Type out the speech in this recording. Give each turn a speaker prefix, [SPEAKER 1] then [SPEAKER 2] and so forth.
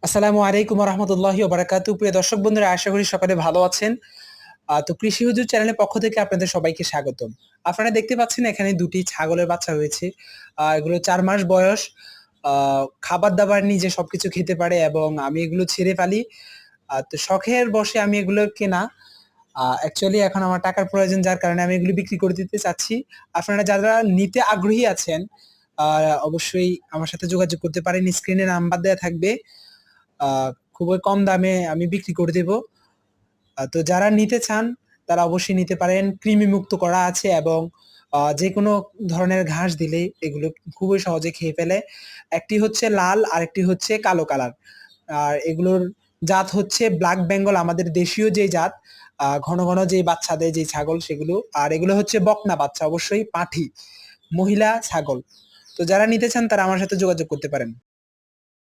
[SPEAKER 1] আসসালামু আলাইকুম রহমতুল্লাহি ওবারাকাতু। প্রিয় দর্শক বন্ধুরা, আশা করি সকলে ভালো আছেন। তো কৃষি হুজুর চ্যানেলের পক্ষ থেকে আপনাদের সবাইকে স্বাগতম। আপনারা দেখতে পাচ্ছেন এখানে দুটি ছাগলের বাচ্চা হয়েছে। এগুলো ৪ মাস বয়স। আ খাবার-দাবার নিজে সবকিছু খেতে পারে এবং আমি এগুলো ছেড়ে ফালি। তো শখের বশে আমি এগুলো কেনা। অ্যাকচুয়ালি এখন আমার টাকার প্রয়োজন, যার কারণে আমি এগুলো বিক্রি করে দিতে চাচ্ছি। আপনারা যারা নিতে আগ্রহী আছেন, আ অবশ্যই আমার সাথে যোগাযোগ করতে পারেন। স্ক্রিনে নাম্বার দেয়া থাকবে। আ খুবই কম দামে আমি বিক্রি করে দেব। তো যারা নিতে চান তারা অবশ্যই নিতে পারেন। কৃমি মুক্ত করা আছে এবং যেকোনো ধরনের ঘাস দিলেই এগুলো খুবই সহজে খেয়ে ফেলে। একটি হচ্ছে লাল, আরেকটি হচ্ছে কালো কালার। আর এগুলোর জাত হচ্ছে ব্লাক বেঙ্গল, আমাদের দেশীয় যে জাত, ঘন, ঘন যেই বাচ্চা দেয় যেই ছাগল সেগুলো। আর এগুলো হচ্ছে বকনা বাচ্চা, অবশ্যই পাঁঠি, মহিলা ছাগল। তো যারা নিতে চান তারা আমার সাথে যোগাযোগ করতে পারেন।